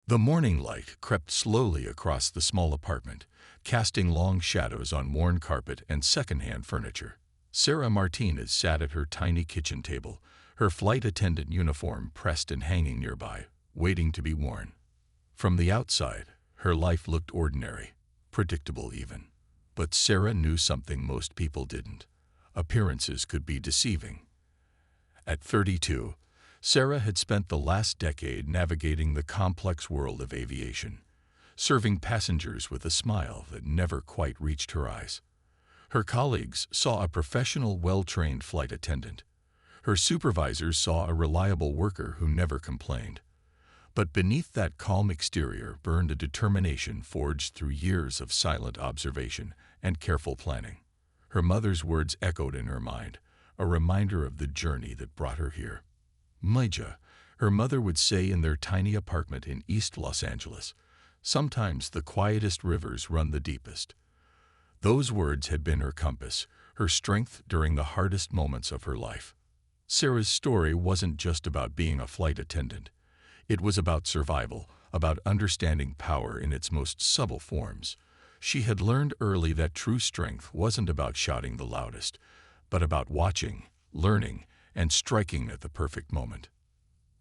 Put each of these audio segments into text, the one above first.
The morning light crept slowly across the small apartment, casting long shadows on worn carpet and second-hand furniture. Sarah Martinez sat at her tiny kitchen table, her flight attendant uniform pressed and hanging nearby, waiting to be worn. From the outside, her life looked ordinary, predictable even. But Sarah knew something most people didn't. Appearances could be deceiving. At 32, Sarah had spent the last decade navigating the complex world of aviation, serving passengers with a smile that never quite reached her eyes. Her colleagues saw a professional, well-trained flight attendant. Her supervisors saw a reliable worker who never complained. But beneath that calm exterior burned a determination forged through years of silent observation and careful planning. Her mother's words echoed in her mind, a reminder of the journey that brought her here. Maija, her mother would say in their tiny apartment in East Los Angeles, sometimes the quietest rivers run the deepest. Those words had been her compass, her strength during the hardest moments of her life. Sarah's story wasn't just about being a flight attendant. It was about survival, about understanding power in its most subtle forms. She had learned early that true strength wasn't about shouting the loudest, but about watching, learning, and striking at the perfect moment.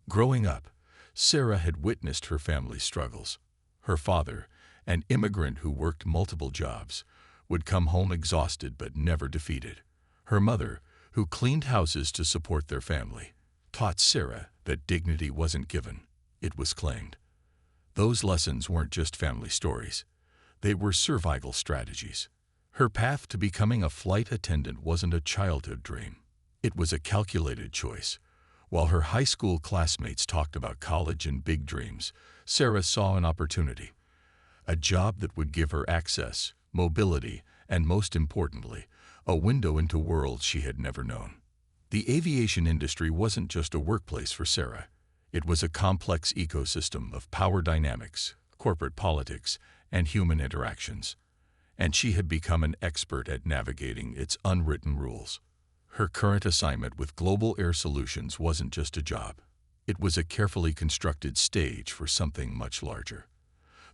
Growing up, Sarah had witnessed her family's struggles. Her father, an immigrant who worked multiple jobs, would come home exhausted but never defeated. Her mother, who cleaned houses to support their family, taught Sarah that dignity wasn't given, it was claimed. Those lessons weren't just family stories. They were survival strategies. Her path to becoming a flight attendant wasn't a childhood dream. It was a calculated choice. While her high school classmates talked about college and big dreams, Sarah saw an opportunity. A job that would give her access, mobility, and most importantly, a window into worlds she had never known. The aviation industry wasn't just a workplace for Sarah. It was a complex ecosystem of power dynamics, corporate politics, and human interactions. And she had become an expert at navigating its unwritten rules. Her current assignment with Global Air Solutions wasn't just a job. It was a carefully constructed stage for something much larger.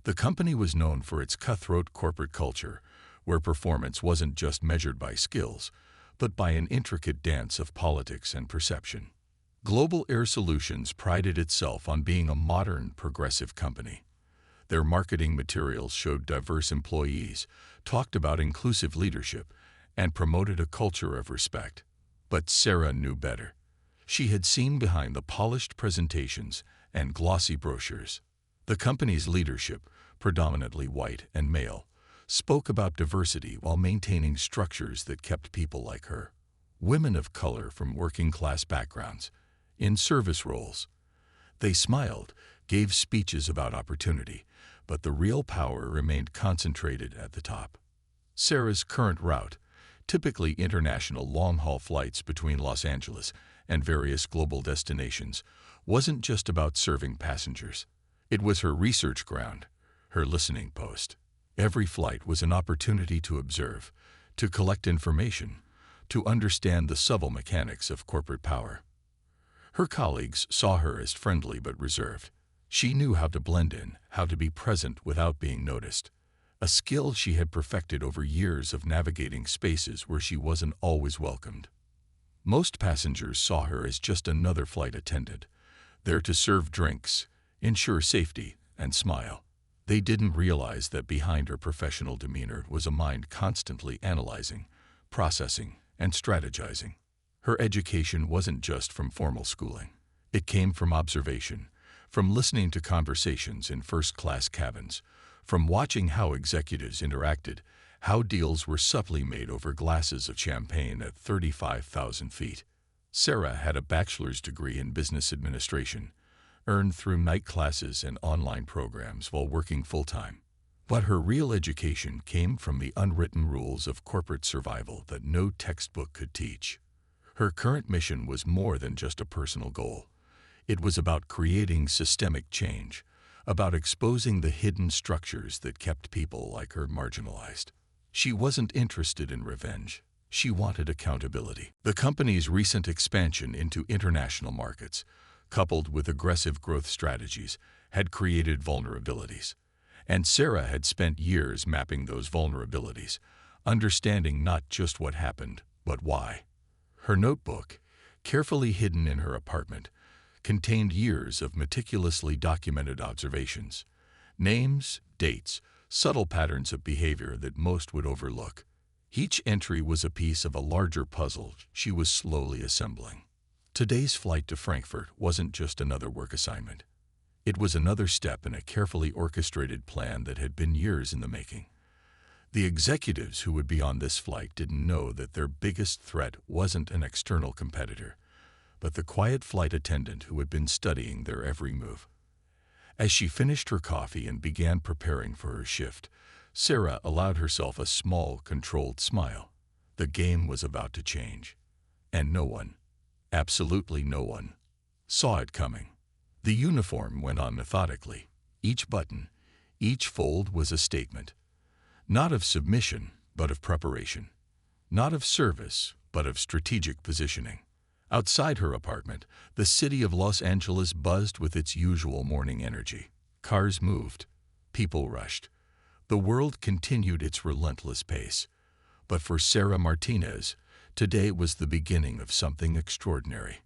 The company was known for its cutthroat corporate culture, where performance wasn't just measured by skills, but by an intricate dance of politics and perception. Global Air Solutions prided itself on being a modern, progressive company. Their marketing materials showed diverse employees, talked about inclusive leadership, and promoted a culture of respect. But Sarah knew better. She had seen behind the polished presentations and glossy brochures. The company's leadership, predominantly white and male, spoke about diversity while maintaining structures that kept people like her, women of color from working-class backgrounds, in service roles. They smiled, gave speeches about opportunity, but the real power remained concentrated at the top. Sarah's current route, typically international long-haul flights between Los Angeles and various global destinations, wasn't just about serving passengers. It was her research ground, her listening post. Every flight was an opportunity to observe, to collect information, to understand the subtle mechanics of corporate power. Her colleagues saw her as friendly but reserved. She knew how to blend in, how to be present without being noticed, a skill she had perfected over years of navigating spaces where she wasn't always welcomed. Most passengers saw her as just another flight attendant, there to serve drinks, ensure safety, and smile. They didn't realize that behind her professional demeanor was a mind constantly analyzing, processing, and strategizing. Her education wasn't just from formal schooling. It came from observation, from listening to conversations in first-class cabins, from watching how executives interacted, how deals were subtly made over glasses of champagne at 35,000 feet. Sarah had a bachelor's degree in business administration, earned through night classes and online programs while working full-time. But her real education came from the unwritten rules of corporate survival that no textbook could teach. Her current mission was more than just a personal goal. It was about creating systemic change, about exposing the hidden structures that kept people like her marginalized. She wasn't interested in revenge. She wanted accountability. The company's recent expansion into international markets, coupled with aggressive growth strategies, had created vulnerabilities. And Sarah had spent years mapping those vulnerabilities, understanding not just what happened, but why. Her notebook, carefully hidden in her apartment, contained years of meticulously documented observations. Names, dates, subtle patterns of behavior that most would overlook. Each entry was a piece of a larger puzzle she was slowly assembling. Today's flight to Frankfurt wasn't just another work assignment. It was another step in a carefully orchestrated plan that had been years in the making. The executives who would be on this flight didn't know that their biggest threat wasn't an external competitor, but the quiet flight attendant who had been studying their every move. As she finished her coffee and began preparing for her shift, Sarah allowed herself a small, controlled smile. The game was about to change. And no one, absolutely no one, saw it coming. The uniform went on methodically. Each button, each fold was a statement. Not of submission, but of preparation. Not of service, but of strategic positioning. Outside her apartment, the city of Los Angeles buzzed with its usual morning energy. Cars moved. People rushed. The world continued its relentless pace. But for Sarah Martinez, today was the beginning of something extraordinary.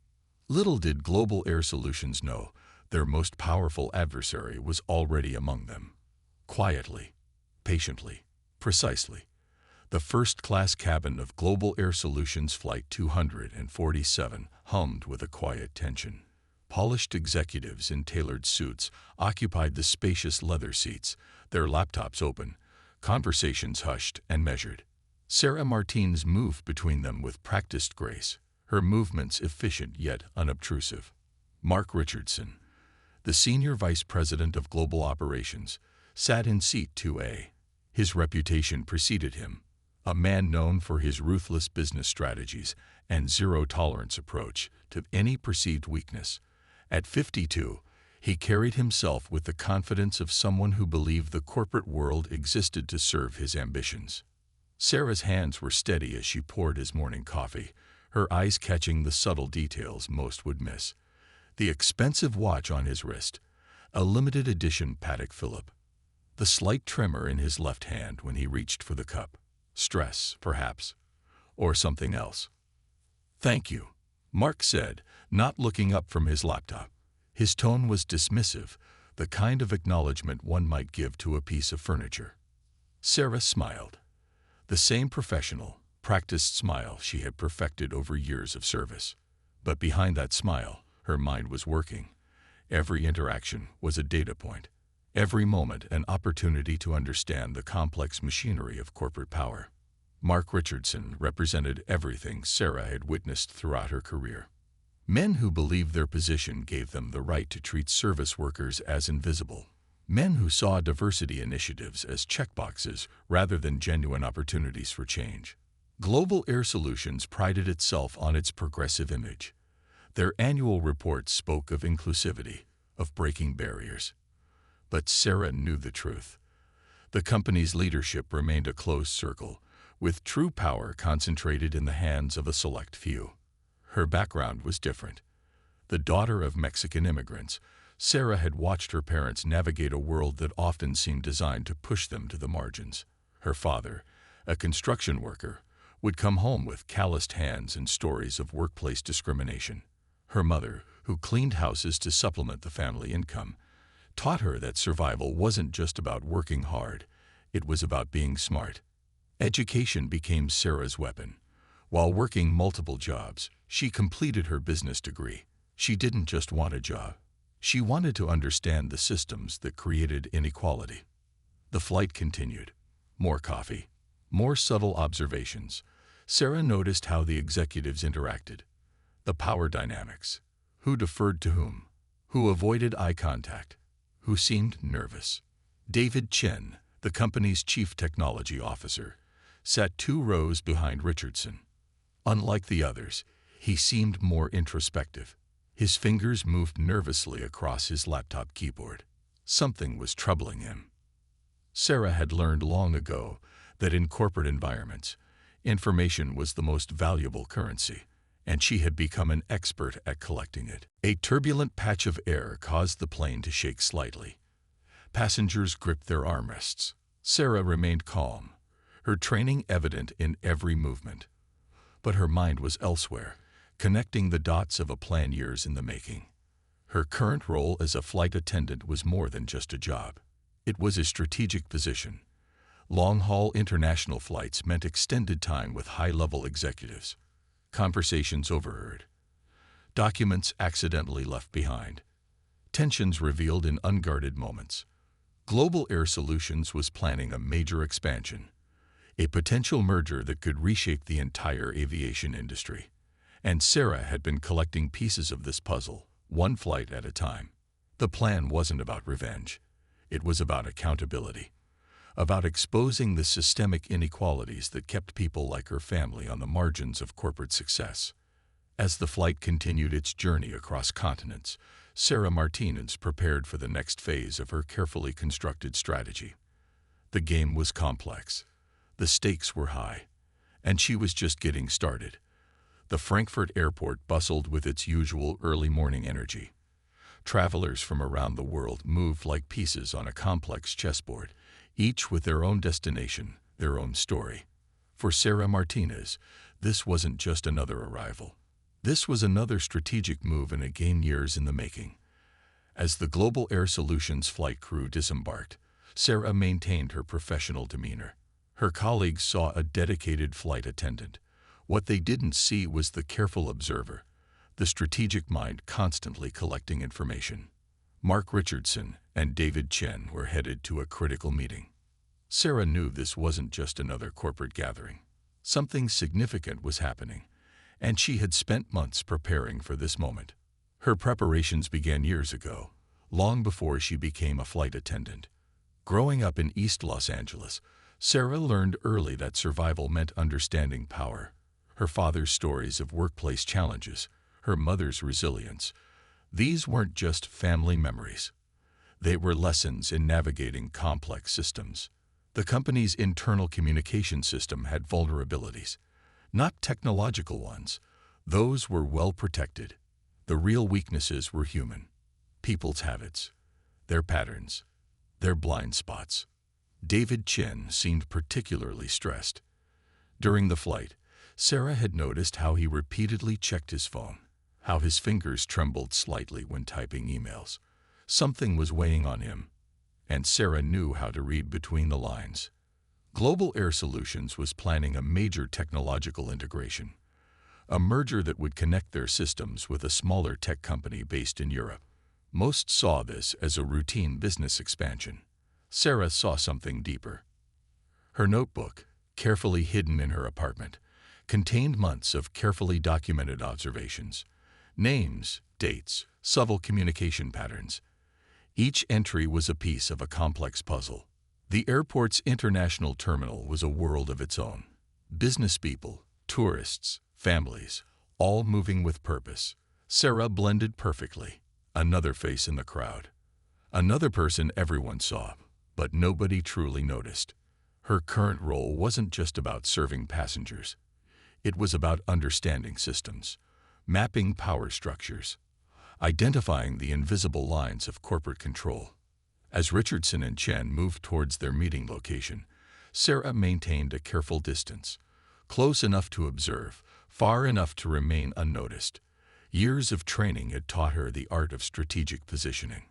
Little did Global Air Solutions know their most powerful adversary was already among them. Quietly, patiently, precisely. The first-class cabin of Global Air Solutions Flight 247 hummed with a quiet tension. Polished executives in tailored suits occupied the spacious leather seats, their laptops open, conversations hushed and measured. Sarah Martinez moved between them with practiced grace, her movements efficient yet unobtrusive. Mark Richardson, the senior vice president of global operations, sat in seat 2A. His reputation preceded him, a man known for his ruthless business strategies and zero-tolerance approach to any perceived weakness. At 52, he carried himself with the confidence of someone who believed the corporate world existed to serve his ambitions. Sarah's hands were steady as she poured his morning coffee, her eyes catching the subtle details most would miss. The expensive watch on his wrist, a limited edition Patek Philippe. The slight tremor in his left hand when he reached for the cup. Stress, perhaps, or something else. "Thank you," Mark said, not looking up from his laptop. His tone was dismissive, the kind of acknowledgement one might give to a piece of furniture. Sarah smiled. The same professional, practiced smile she had perfected over years of service. But behind that smile, her mind was working. Every interaction was a data point. Every moment an opportunity to understand the complex machinery of corporate power. Mark Richardson represented everything Sarah had witnessed throughout her career. Men who believed their position gave them the right to treat service workers as invisible. Men who saw diversity initiatives as checkboxes rather than genuine opportunities for change. Global Air Solutions prided itself on its progressive image. Their annual reports spoke of inclusivity, of breaking barriers. But Sarah knew the truth. The company's leadership remained a closed circle, with true power concentrated in the hands of a select few. Her background was different. The daughter of Mexican immigrants, Sarah had watched her parents navigate a world that often seemed designed to push them to the margins. Her father, a construction worker, would come home with calloused hands and stories of workplace discrimination. Her mother, who cleaned houses to supplement the family income, taught her that survival wasn't just about working hard, it was about being smart. Education became Sarah's weapon. While working multiple jobs, she completed her business degree. She didn't just want a job. She wanted to understand the systems that created inequality. The flight continued. More coffee, more subtle observations. Sarah noticed how the executives interacted. The power dynamics. Who deferred to whom? Who avoided eye contact? Who seemed nervous? David Chen, the company's chief technology officer, sat 2 rows behind Richardson. Unlike the others, he seemed more introspective. His fingers moved nervously across his laptop keyboard. Something was troubling him. Sarah had learned long ago that in corporate environments, information was the most valuable currency, and she had become an expert at collecting it. A turbulent patch of air caused the plane to shake slightly. Passengers gripped their armrests. Sarah remained calm, her training evident in every movement. But her mind was elsewhere, connecting the dots of a plan years in the making. Her current role as a flight attendant was more than just a job. It was a strategic position. Long-haul international flights meant extended time with high-level executives, conversations overheard, documents accidentally left behind, tensions revealed in unguarded moments. Global Air Solutions was planning a major expansion, a potential merger that could reshape the entire aviation industry. And Sarah had been collecting pieces of this puzzle, one flight at a time. The plan wasn't about revenge. It was about accountability, about exposing the systemic inequalities that kept people like her family on the margins of corporate success. As the flight continued its journey across continents, Sarah Martinez prepared for the next phase of her carefully constructed strategy. The game was complex. The stakes were high, and she was just getting started. The Frankfurt airport bustled with its usual early morning energy. Travelers from around the world moved like pieces on a complex chessboard, each with their own destination, their own story. For Sarah Martinez, this wasn't just another arrival. This was another strategic move in a game years in the making. As the Global Air Solutions flight crew disembarked, Sarah maintained her professional demeanor. Her colleagues saw a dedicated flight attendant. What they didn't see was the careful observer, the strategic mind constantly collecting information. Mark Richardson and David Chen were headed to a critical meeting. Sarah knew this wasn't just another corporate gathering. Something significant was happening, and she had spent months preparing for this moment. Her preparations began years ago, long before she became a flight attendant. Growing up in East Los Angeles, Sarah learned early that survival meant understanding power. Her father's stories of workplace challenges, her mother's resilience. These weren't just family memories. They were lessons in navigating complex systems. The company's internal communication system had vulnerabilities, not technological ones. Those were well protected. The real weaknesses were human. People's habits, their patterns, their blind spots. David Chen seemed particularly stressed. During the flight, Sarah had noticed how he repeatedly checked his phone, how his fingers trembled slightly when typing emails. Something was weighing on him, and Sarah knew how to read between the lines. Global Air Solutions was planning a major technological integration, a merger that would connect their systems with a smaller tech company based in Europe. Most saw this as a routine business expansion. Sarah saw something deeper. Her notebook, carefully hidden in her apartment, contained months of carefully documented observations, names, dates, subtle communication patterns. Each entry was a piece of a complex puzzle. The airport's international terminal was a world of its own. Business people, tourists, families, all moving with purpose. Sarah blended perfectly. Another face in the crowd. Another person everyone saw, but nobody truly noticed. Her current role wasn't just about serving passengers. It was about understanding systems, mapping power structures, identifying the invisible lines of corporate control. As Richardson and Chen moved towards their meeting location, Sarah maintained a careful distance, close enough to observe, far enough to remain unnoticed. Years of training had taught her the art of strategic positioning.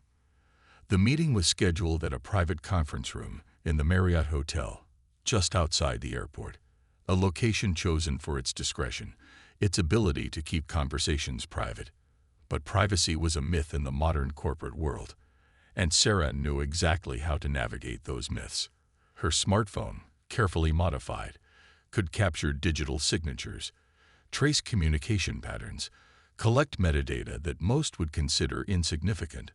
The meeting was scheduled at a private conference room in the Marriott Hotel, just outside the airport, a location chosen for its discretion, its ability to keep conversations private. But privacy was a myth in the modern corporate world, and Sarah knew exactly how to navigate those myths. Her smartphone, carefully modified, could capture digital signatures, trace communication patterns, collect metadata that most would consider insignificant.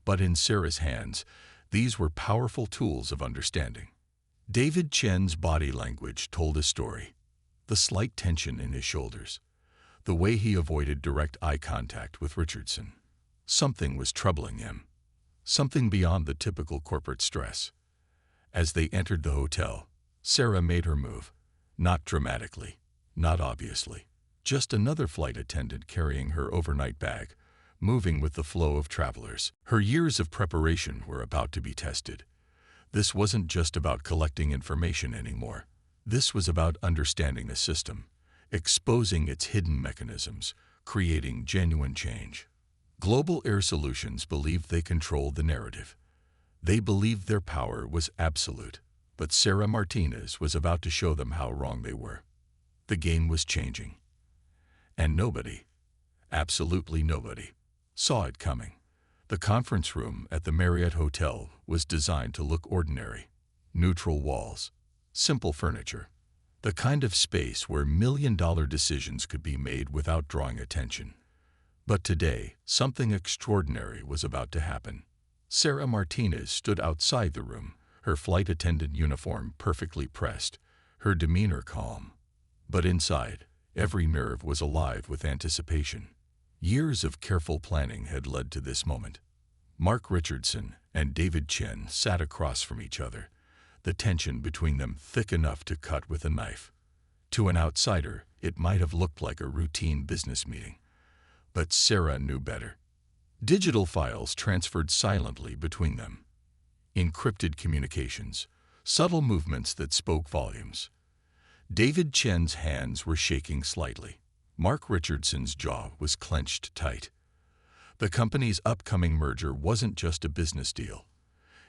But in Sarah's hands, these were powerful tools of understanding. David Chen's body language told a story. The slight tension in his shoulders, the way he avoided direct eye contact with Richardson. Something was troubling him, something beyond the typical corporate stress. As they entered the hotel, Sarah made her move, not dramatically, not obviously, just another flight attendant carrying her overnight bag, moving with the flow of travelers. Her years of preparation were about to be tested. This wasn't just about collecting information anymore. This was about understanding the system, exposing its hidden mechanisms, creating genuine change. Global Air Solutions believed they controlled the narrative. They believed their power was absolute. But Sarah Martinez was about to show them how wrong they were. The game was changing. And nobody, absolutely nobody, saw it coming. The conference room at the Marriott Hotel was designed to look ordinary. Neutral walls, simple furniture, the kind of space where million-dollar decisions could be made without drawing attention. But today, something extraordinary was about to happen. Sarah Martinez stood outside the room, her flight attendant uniform perfectly pressed, her demeanor calm. But inside, every nerve was alive with anticipation. Years of careful planning had led to this moment. Mark Richardson and David Chen sat across from each other, the tension between them thick enough to cut with a knife. To an outsider, it might have looked like a routine business meeting. But Sarah knew better. Digital files transferred silently between them. Encrypted communications, subtle movements that spoke volumes. David Chen's hands were shaking slightly. Mark Richardson's jaw was clenched tight. The company's upcoming merger wasn't just a business deal.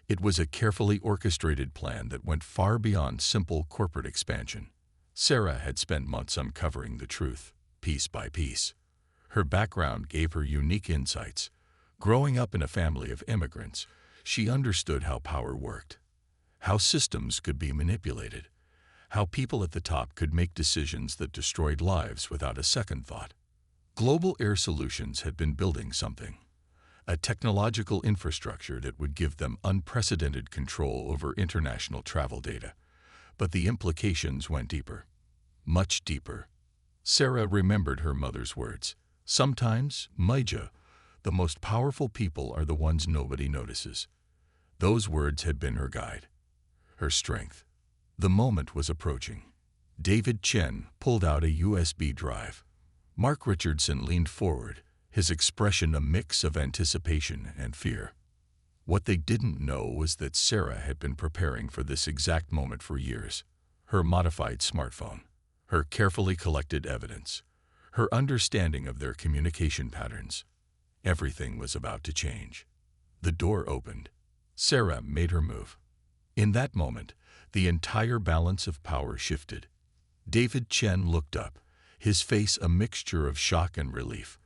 It was a carefully orchestrated plan that went far beyond simple corporate expansion. Sarah had spent months uncovering the truth, piece by piece. Her background gave her unique insights. Growing up in a family of immigrants, she understood how power worked, how systems could be manipulated, how people at the top could make decisions that destroyed lives without a second thought. Global Air Solutions had been building something, a technological infrastructure that would give them unprecedented control over international travel data. But the implications went deeper, much deeper. Sarah remembered her mother's words. Sometimes, Maija, the most powerful people are the ones nobody notices. Those words had been her guide, her strength. The moment was approaching. David Chen pulled out a USB drive. Mark Richardson leaned forward, his expression a mix of anticipation and fear. What they didn't know was that Sarah had been preparing for this exact moment for years. Her modified smartphone, her carefully collected evidence, her understanding of their communication patterns. Everything was about to change. The door opened. Sarah made her move. In that moment, the entire balance of power shifted. David Chen looked up, his face a mixture of shock and relief.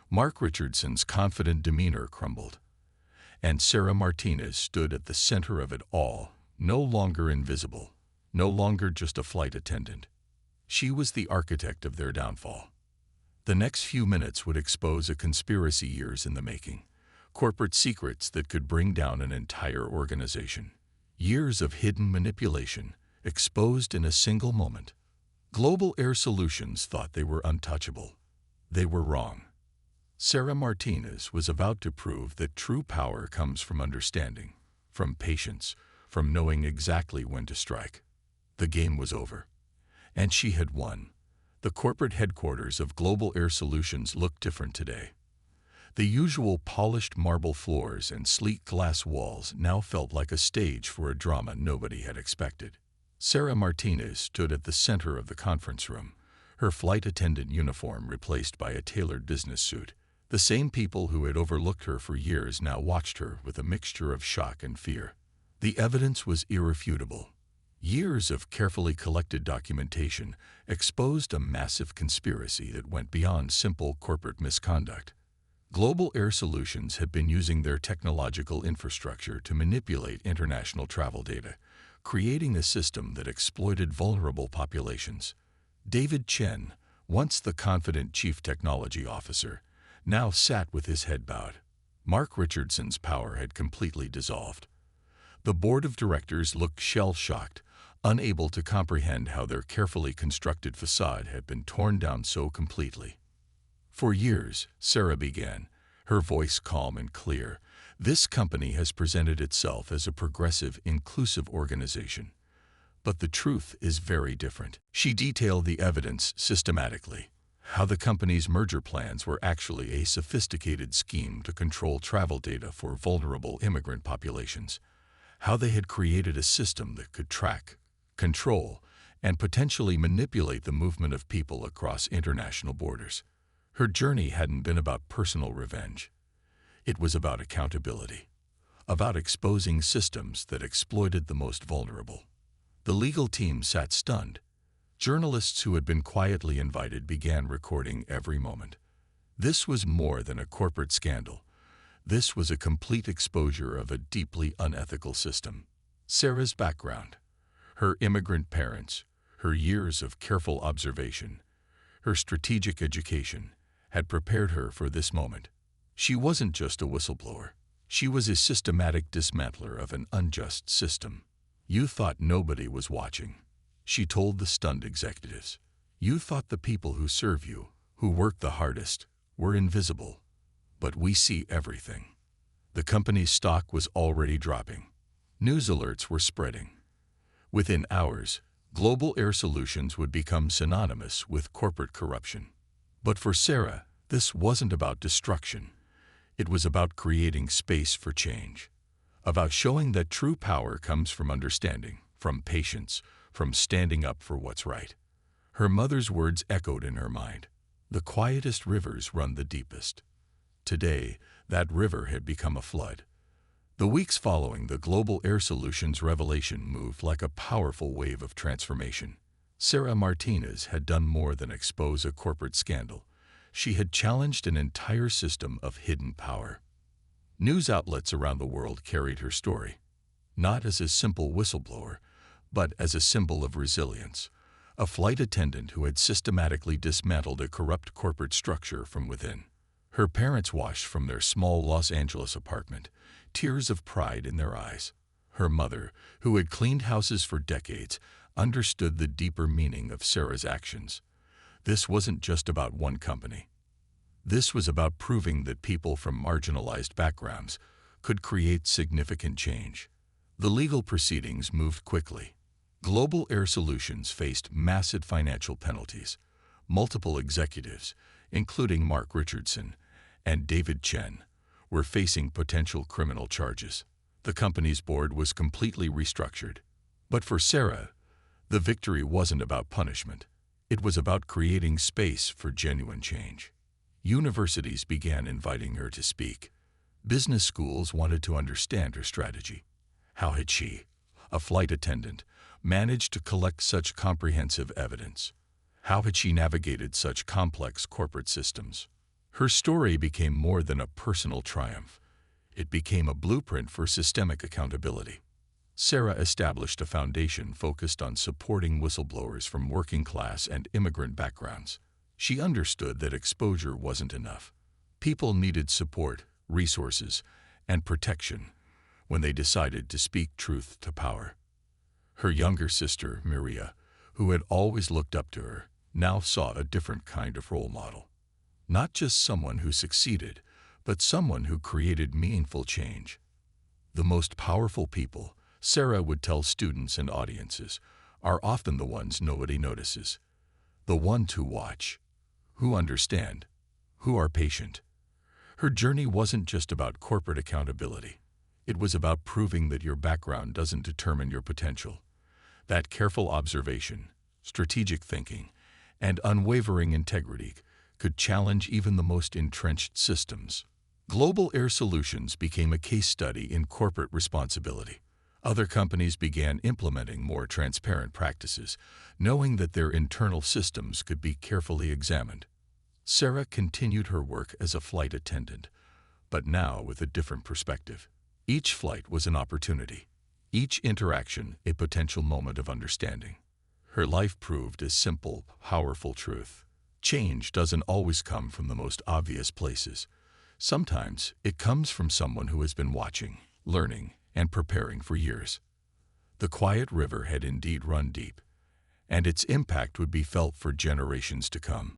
Mark Richardson's confident demeanor crumbled. And Sarah Martinez stood at the center of it all, no longer invisible, no longer just a flight attendant. She was the architect of their downfall. The next few minutes would expose a conspiracy years in the making, corporate secrets that could bring down an entire organization. Years of hidden manipulation, exposed in a single moment. Global Air Solutions thought they were untouchable. They were wrong. Sarah Martinez was about to prove that true power comes from understanding, from patience, from knowing exactly when to strike. The game was over. And she had won. The corporate headquarters of Global Air Solutions looked different today. The usual polished marble floors and sleek glass walls now felt like a stage for a drama nobody had expected. Sarah Martinez stood at the center of the conference room, her flight attendant uniform replaced by a tailored business suit. The same people who had overlooked her for years now watched her with a mixture of shock and fear. The evidence was irrefutable. Years of carefully collected documentation exposed a massive conspiracy that went beyond simple corporate misconduct. Global Air Solutions had been using their technological infrastructure to manipulate international travel data, creating a system that exploited vulnerable populations. David Chen, once the confident chief technology officer, now sat with his head bowed. Mark Richardson's power had completely dissolved. The board of directors looked shell-shocked, unable to comprehend how their carefully constructed facade had been torn down so completely. For years, Sarah began, her voice calm and clear, this company has presented itself as a progressive, inclusive organization. But the truth is very different. She detailed the evidence systematically. how the company's merger plans were actually a sophisticated scheme to control travel data for vulnerable immigrant populations, how they had created a system that could track, control, and potentially manipulate the movement of people across international borders. Her journey hadn't been about personal revenge. It was about accountability, about exposing systems that exploited the most vulnerable. The legal team sat stunned. Journalists who had been quietly invited began recording every moment. This was more than a corporate scandal. This was a complete exposure of a deeply unethical system. Sarah's background, her immigrant parents, her years of careful observation, her strategic education, had prepared her for this moment. She wasn't just a whistleblower. She was a systematic dismantler of an unjust system. You thought nobody was watching, she told the stunned executives. You thought the people who serve you, who work the hardest, were invisible. But we see everything. The company's stock was already dropping. News alerts were spreading. Within hours, Global Air Solutions would become synonymous with corporate corruption. But for Sarah, this wasn't about destruction. It was about creating space for change, about showing that true power comes from understanding, from patience, from standing up for what's right. Her mother's words echoed in her mind. The quietest rivers run the deepest. Today, that river had become a flood. The weeks following the Global Air Solutions revelation moved like a powerful wave of transformation. Sarah Martinez had done more than expose a corporate scandal. She had challenged an entire system of hidden power. News outlets around the world carried her story, not as a simple whistleblower, but as a symbol of resilience, a flight attendant who had systematically dismantled a corrupt corporate structure from within. Her parents watched from their small Los Angeles apartment, tears of pride in their eyes. Her mother, who had cleaned houses for decades, understood the deeper meaning of Sarah's actions. This wasn't just about one company. This was about proving that people from marginalized backgrounds could create significant change. The legal proceedings moved quickly. Global Air Solutions faced massive financial penalties. Multiple executives, including Mark Richardson and David Chen, were facing potential criminal charges. The company's board was completely restructured. But for Sarah, the victory wasn't about punishment. It was about creating space for genuine change. Universities began inviting her to speak. Business schools wanted to understand her strategy. How had she, a flight attendant, managed to collect such comprehensive evidence? How had she navigated such complex corporate systems? Her story became more than a personal triumph. It became a blueprint for systemic accountability. Sarah established a foundation focused on supporting whistleblowers from working class and immigrant backgrounds. She understood that exposure wasn't enough. People needed support, resources, and protection when they decided to speak truth to power. Her younger sister, Maria, who had always looked up to her, now saw a different kind of role model. Not just someone who succeeded, but someone who created meaningful change. The most powerful people, Sarah would tell students and audiences, are often the ones nobody notices. The ones who watch, who understand, who are patient. Her journey wasn't just about corporate accountability. It was about proving that your background doesn't determine your potential. That careful observation, strategic thinking, and unwavering integrity could challenge even the most entrenched systems. Global Air Solutions became a case study in corporate responsibility. Other companies began implementing more transparent practices, knowing that their internal systems could be carefully examined. Sarah continued her work as a flight attendant, but now with a different perspective. Each flight was an opportunity, each interaction a potential moment of understanding. Her life proved a simple, powerful truth. Change doesn't always come from the most obvious places. Sometimes it comes from someone who has been watching, learning, and preparing for years. The quiet river had indeed run deep, and its impact would be felt for generations to come.